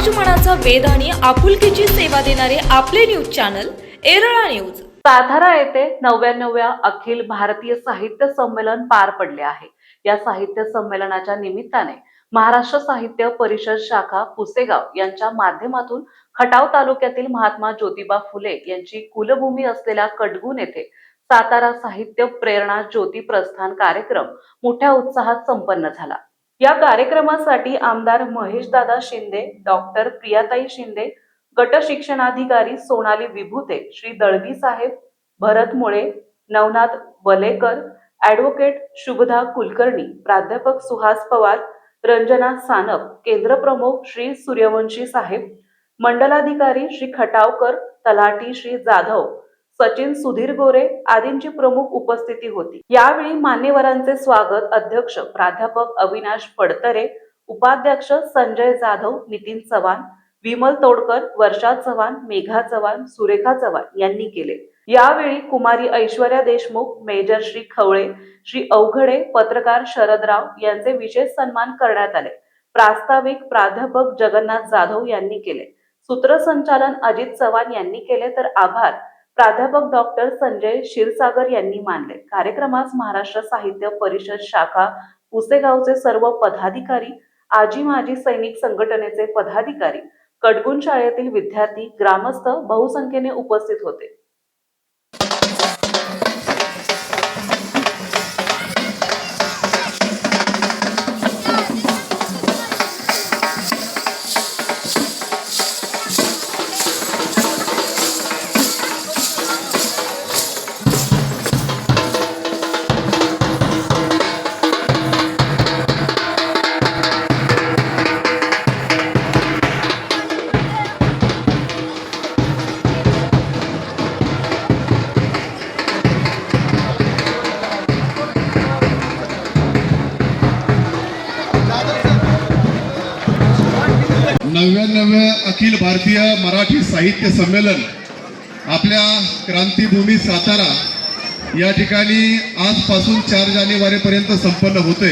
मनाचा वेध आणि आपुलकीची सेवा देणारे आपले news channel Erala news. Satara येथे 99व्या अखिल भारतीय साहित्य संमेलन पार पडले आहे। या साहित्य संमेलनाच्या निमित्ताने महाराष्ट्र साहित्य परिषद शाखा पुसेगाव यांच्या माध्यमातून खटाव तालुक्यातील महात्मा ज्योतिबा फुले यांची कुलभूमी असलेल्या कटगुण येथे सातारा साहित्य प्रेरणा ज्योती प्रस्थान कार्यक्रम मोठ्या उत्साहात संपन्न झाला। या कार्यक्रमासाठी आमदार महेशदादा शिंदे, डॉक्टर प्रियाताई शिंदे, गट शिक्षणाधिकारी सोनाली विभूते, श्री दळवी साहेब, भरत मुळे, नवनाथ वलेकर, ॲडव्होकेट शुभदा कुलकर्णी, प्राध्यापक सुहास पवार, रंजना सानप, केंद्र प्रमुख श्री सूर्यवंशी साहेब, मंडलाधिकारी श्री खटावकर, तलाठी श्री जाधव, सचिन सुधीर गोरे आदींची प्रमुख उपस्थिती होती। यावेळी मान्यवरांचे स्वागत अध्यक्ष प्राध्यापक अविनाश फडतरे, उपाध्यक्ष संजय जाधव, नितीन चव्हाण, विमल तोडकर, वर्षा चव्हाण, मेघा चव्हाण, सुरेखा चव्हाण यांनी केले। यावेळी कुमारी ऐश्वर्या देशमुख, मेजर श्री खवळे, श्री अवघडे, पत्रकार शरदराव यांचे विशेष सन्मान करण्यात आले। प्रास्ताविक प्राध्यापक जगन्नाथ जाधव यांनी केले। सूत्रसंचालन अजित चव्हाण यांनी केले तर आभार प्राध्यापक डॉक्टर संजय क्षीरसागर यांनी मानले। कार्यक्रमास महाराष्ट्र साहित्य परिषद शाखा पुसेगावचे सर्व पदाधिकारी, आजी माजी सैनिक संघटनेचे पदाधिकारी, कटगुण शाळेतील विद्यार्थी, ग्रामस्थ बहुसंख्येने उपस्थित होते। अखिल भारतीय मराठी साहित्य संमेलन आपल्या क्रांतीभूमी सातारा या ठिकाणी आजपासून 4 जानेवारीपर्यंत संपन्न होते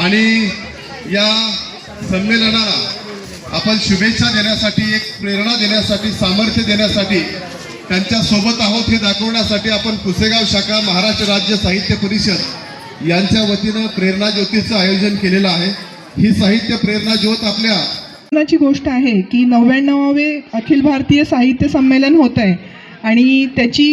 आणि या संमेलनाला आपण शुभेच्छा देण्यासाठी, एक प्रेरणा देण्यासाठी, सामर्थ्य देण्यासाठी, त्यांच्या सोबत आहोत हे दाखवण्यासाठी आपण पुसेगाव शाखा महाराष्ट्र राज्य साहित्य परिषद यांच्या वतीनं प्रेरणा ज्योतीचं आयोजन केलेलं आहे। ही साहित्य प्रेरणा ज्योत आपल्या ची गोष्ट आहे की 99वे अखिल भारतीय साहित्य संमेलन होत आहे आणि त्याची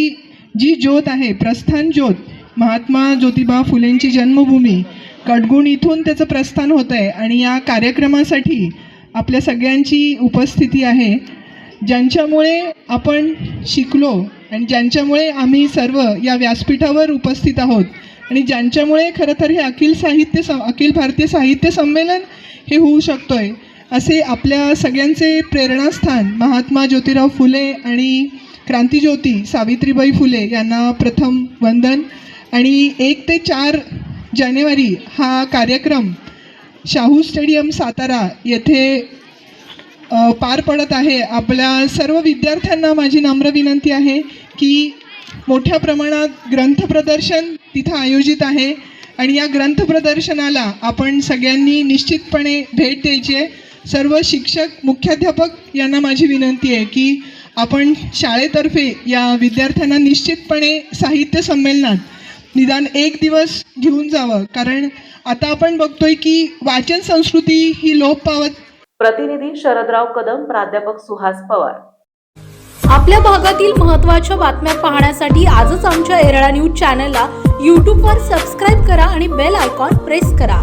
जी ज्योत आहे, प्रस्थान ज्योत, महात्मा ज्योतिबा फुलेंची जन्मभूमी कटगुण इथून त्याचं प्रस्थान होत आहे आणि या कार्यक्रमासाठी आपल्या सगळ्यांची उपस्थिती आहे, ज्यांच्यामुळे आपण शिकलो आणि ज्यांच्यामुळे आम्ही सर्व या व्यासपीठावर उपस्थित आहोत आणि ज्यांच्यामुळे खरं तर हे अखिल भारतीय साहित्य संमेलन हे होऊ शकतोय। असे आपल्या सगळ्यांचे प्रेरणास्थान महात्मा ज्योतिराव फुले आणि क्रांतिज्योती सावित्रीबाई फुले यांना प्रथम वंदन। आणि 1 ते 4 जानेवारी हा कार्यक्रम शाहू स्टेडियम सातारा येथे पार पडत आहे। आपल्या सर्व विद्यार्थ्यांना माझी नम्र विनंती आहे की मोठ्या प्रमाणात ग्रंथ प्रदर्शन तिथं आयोजित आहे आणि या ग्रंथ प्रदर्शनाला आपण सगळ्यांनी निश्चितपणे भेट द्यायची आहे। सर्व शिक्षक, मुख्याध्यापक यांना माझी विनंती आहे की आपण शाळेतर्फे या विद्यार्थ्यांना निश्चितपणे साहित्य संमेलनात निदान 1 दिवस घेऊन जावं, कारण आता आपण बघतोय की वाचन संस्कृती ही लोप पावत। प्रतिनिधी शरदराव कदम, प्राध्यापक सुहास पवार। आपल्या भागातील महत्त्वाच्या बातम्या पाहण्यासाठी आजच आमच्या एरळा न्यूज चॅनलला YouTube वर सबस्क्राइब करा आणि बेल आयकॉन प्रेस करा।